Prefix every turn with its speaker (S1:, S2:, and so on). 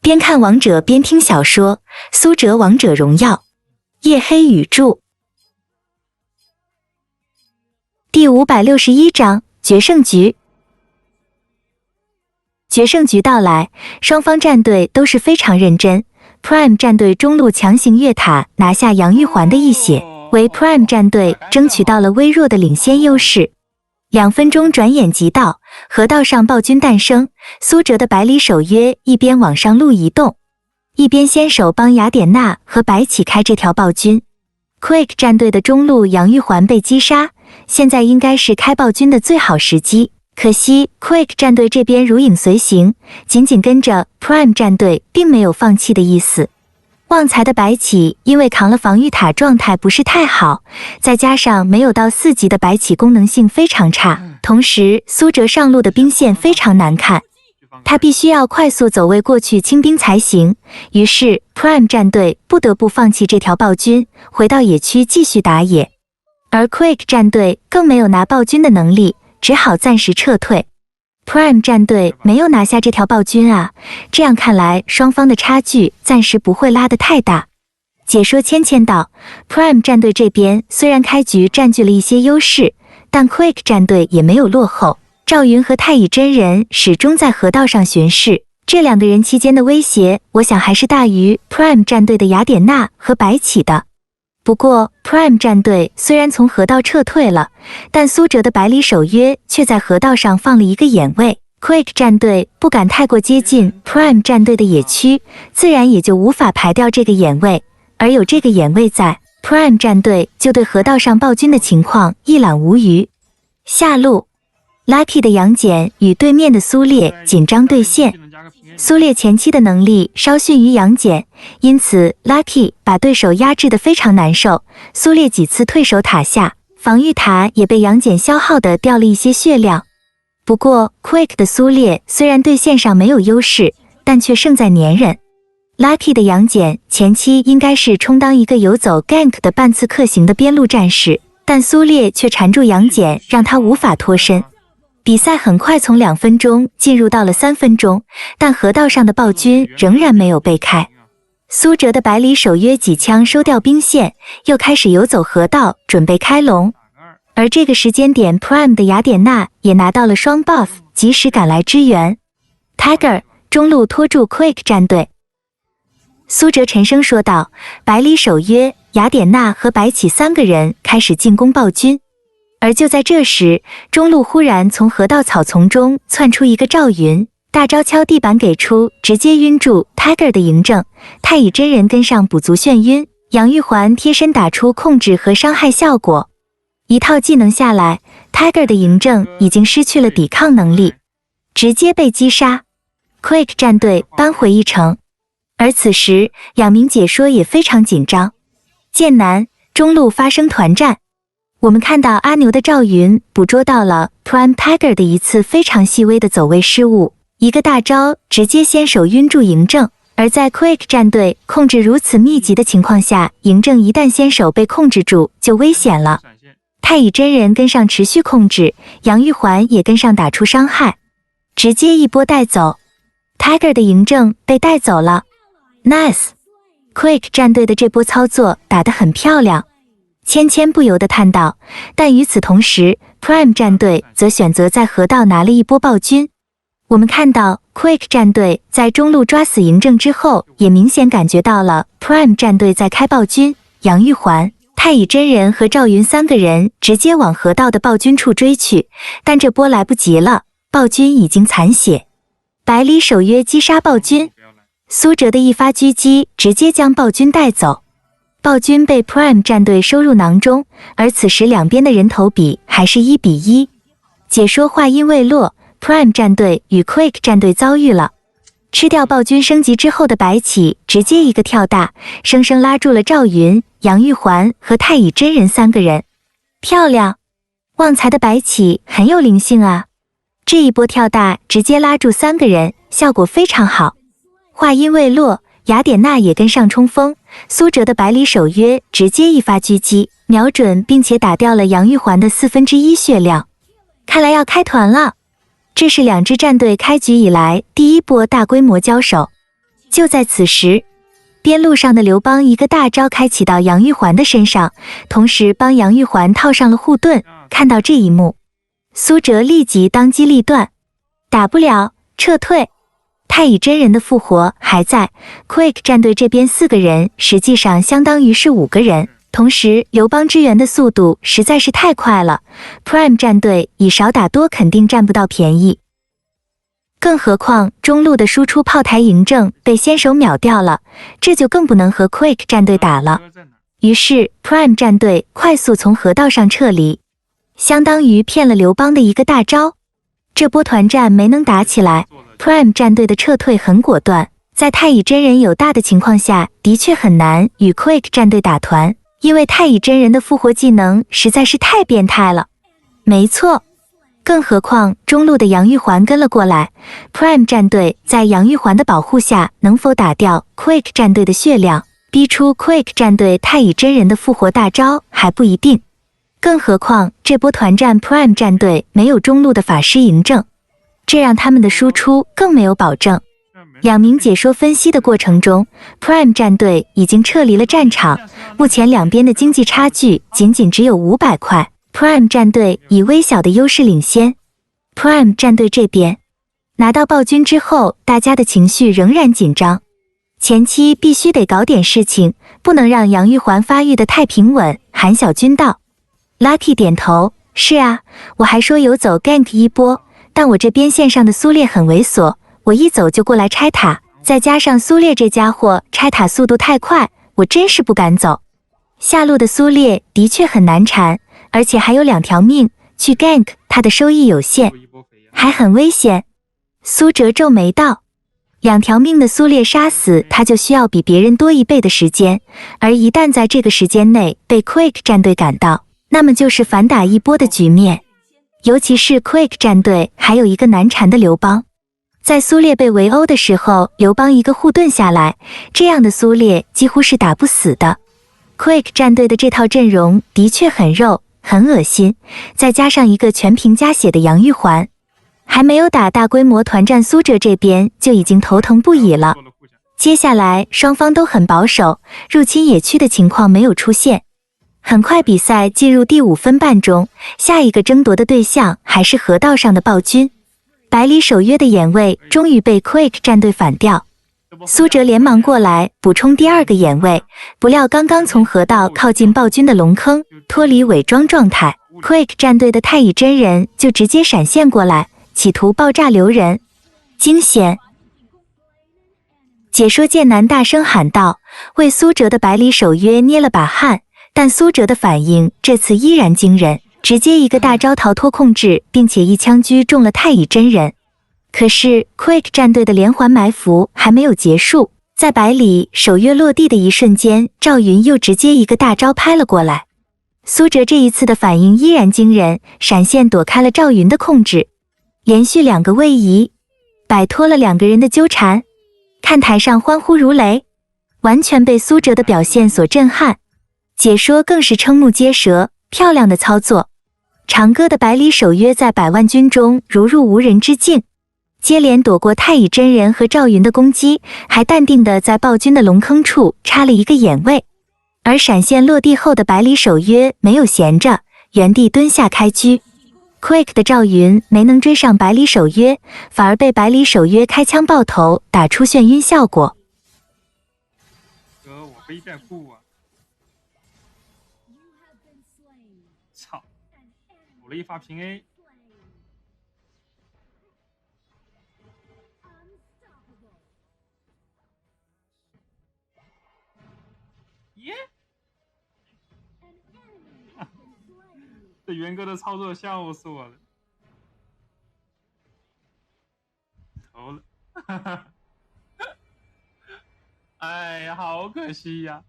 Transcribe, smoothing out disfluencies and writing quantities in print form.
S1: 边看王者边听小说，苏哲王者荣耀，夜黑语著。第561章决胜局。决胜局到来，双方战队都是非常认真。Prime 战队中路强行越塔拿下杨玉环的一血，为 Prime 战队争取到了微弱的领先优势。2分钟转眼即到，河道上暴君诞生。苏哲的百里守约一边往上路移动，一边先手帮雅典娜和白起开这条暴君。Quick 战队的中路杨玉环被击杀，现在应该是开暴君的最好时机。可惜 Quick 战队这边如影随形，紧紧跟着 Prime 战队，并没有放弃的意思。旺财的白起因为扛了防御塔，状态不是太好，再加上没有到4级的白起功能性非常差，同时苏哲上路的兵线非常难看，他必须要快速走位过去清兵才行。于是 Prime 战队不得不放弃这条暴君，回到野区继续打野。而 Quick 战队更没有拿暴君的能力，只好暂时撤退。Prime 战队没有拿下这条暴君啊，这样看来双方的差距暂时不会拉得太大。解说芊道 ，Prime 战队这边虽然开局占据了一些优势，但 Quick 战队也没有落后。赵云和太乙真人始终在河道上巡视，这2个人期间的威胁，我想还是大于 Prime 战队的雅典娜和白起的。不过 Prime 战队虽然从河道撤退了，但苏哲的百里守约却在河道上放了一个眼位。Quick 战队不敢太过接近 Prime 战队的野区，自然也就无法排掉这个眼位。而有这个眼位在， Prime 战队就对河道上暴君的情况一览无余。下路 Lucky 的杨戬与对面的苏烈紧张对线。苏烈前期的能力稍逊于杨戬，因此 Lucky 把对手压制得非常难受。苏烈几次退守塔下，防御塔也被杨戬消耗的掉了一些血量。不过 Quick 的苏烈虽然对线上没有优势，但却胜在粘人。Lucky 的杨戬前期应该是充当一个游走 gank 的半刺客型的边路战士，但苏烈却缠住杨戬，让他无法脱身。比赛很快从2分钟进入到了3分钟，但河道上的暴君仍然没有被开。苏哲的百里守约几枪收掉兵线，又开始游走河道，准备开龙。而这个时间点 Prime 的雅典娜也拿到了双 buff， 及时赶来支援。Tiger 中路拖住 Quick 战队。苏哲沉声说道，百里守约、雅典娜和白起3个人开始进攻暴君。而就在这时，中路忽然从河道草丛中窜出一个赵云，大招敲地板给出，直接晕住 Tiger 的嬴政。太乙真人跟上补足眩晕，杨玉环贴身打出控制和伤害效果。一套技能下来， Tiger 的嬴政已经失去了抵抗能力，直接被击杀。Quick 战队扳回一城。而此时2名解说也非常紧张。剑南中路发生团战，我们看到阿牛的赵云捕捉到了 Prime Tiger 的一次非常细微的走位失误，一个大招直接先手晕住嬴政。而在 Quick 战队控制如此密集的情况下，嬴政一旦先手被控制住就危险了。太乙真人跟上持续控制，杨玉环也跟上打出伤害，直接一波带走。Tiger 的嬴政被带走了。 Nice， Quick 战队的这波操作打得很漂亮。芊不由得叹道，但与此同时 Prime 战队则选择在河道拿了一波暴君。我们看到 Quick 战队在中路抓死嬴政之后，也明显感觉到了 Prime 战队在开暴君。杨玉环、太乙真人和赵云3个人直接往河道的暴君处追去，但这波来不及了，暴君已经残血。百里守约击杀暴君，苏哲的一发狙击直接将暴君带走。暴君被 Prime 战队收入囊中，而此时两边的人头比还是1比1。解说话音未落， Prime 战队与 Quick 战队遭遇了。吃掉暴君升级之后的白起直接一个跳大，生生拉住了赵云、杨玉环和太乙真人3个人。漂亮，旺财的白起很有灵性啊，这一波跳大直接拉住3个人，效果非常好。话音未落，雅典娜也跟上冲锋，苏哲的百里守约直接一发狙击，瞄准并且打掉了杨玉环的1/4血量。看来要开团了，这是2支战队开局以来第1波大规模交手。就在此时，边路上的刘邦一个大招开启到杨玉环的身上，同时帮杨玉环套上了护盾。看到这一幕，苏哲立即当机立断，打不了，撤退。太乙真人的复活还在 ，Quick 战队这边4个人，实际上相当于是5个人。同时，刘邦支援的速度实在是太快了 ，Prime 战队以少打多肯定占不到便宜。更何况中路的输出炮台嬴政被先手秒掉了，这就更不能和 Quick 战队打了。于是 Prime 战队快速从河道上撤离，相当于骗了刘邦的一个大招。这波团战没能打起来。Prime 战队的撤退很果断，在太乙真人有大的情况下，的确很难与 Quick 战队打团，因为太乙真人的复活技能实在是太变态了。没错，更何况中路的杨玉环跟了过来 ，Prime 战队在杨玉环的保护下，能否打掉 Quick 战队的血量，逼出 Quick 战队太乙真人的复活大招还不一定。更何况这波团战 Prime 战队没有中路的法师嬴政。这让他们的输出更没有保证。两名解说分析的过程中 ，Prime 战队已经撤离了战场，目前两边的经济差距仅只有500块 ，Prime 战队以微小的优势领先。Prime 战队这边拿到暴君之后，大家的情绪仍然紧张，前期必须得搞点事情，不能让杨玉环发育的太平稳。韩小军道 ，Lucky 点头，是啊，我还说有走 gank 一波。但我这边线上的苏烈很猥琐，我一走就过来拆塔，再加上苏烈这家伙拆塔速度太快，我真是不敢走。下路的苏烈的确很难缠，而且还有2条命，去 gank 他的收益有限，还很危险。苏哲皱眉道，2条命的苏烈杀死他就需要比别人多1倍的时间，而一旦在这个时间内被 Quick 战队赶到，那么就是反打一波的局面。尤其是 Quick 战队还有一个难缠的刘邦，在苏烈被围殴的时候，刘邦一个护盾下来，这样的苏烈几乎是打不死的。Quick 战队的这套阵容的确很肉，很恶心，再加上一个全屏加血的杨玉环，还没有打大规模团战，苏哲这边就已经头疼不已了。接下来双方都很保守，入侵野区的情况没有出现。很快比赛进入第5分半钟，下一个争夺的对象还是河道上的暴君。百里守约的眼位终于被 Quick 战队反掉，苏哲连忙过来补充第2个眼位，不料刚刚从河道靠近暴君的龙坑脱离伪装状态， Quick 战队的太乙真人就直接闪现过来，企图爆炸留人，惊险！解说剑南大声喊道，为苏哲的百里守约捏了把汗。但苏哲的反应这次依然惊人，直接一个大招逃脱控制，并且一枪狙中了太乙真人。可是 Quick 战队的连环埋伏还没有结束，在百里守约落地的一瞬间，赵云又直接一个大招拍了过来。苏哲这一次的反应依然惊人，闪现躲开了赵云的控制，连续2个位移，摆脱了2个人的纠缠。看台上欢呼如雷，完全被苏哲的表现所震撼。解说更是瞠目结舌，漂亮的操作。长歌的百里守约在百万军中如入无人之境，接连躲过太乙真人和赵云的攻击，还淡定地在暴君的龙坑处插了一个眼位。而闪现落地后的百里守约没有闲着，原地蹲下开狙。Quick 的赵云没能追上百里守约，反而被百里守约开枪爆头，打出眩晕效果。
S2: 哥，我背带裤啊！操，补了一发平 A。耶！这元哥的操作笑死我了，投了，哎呀，好可惜呀！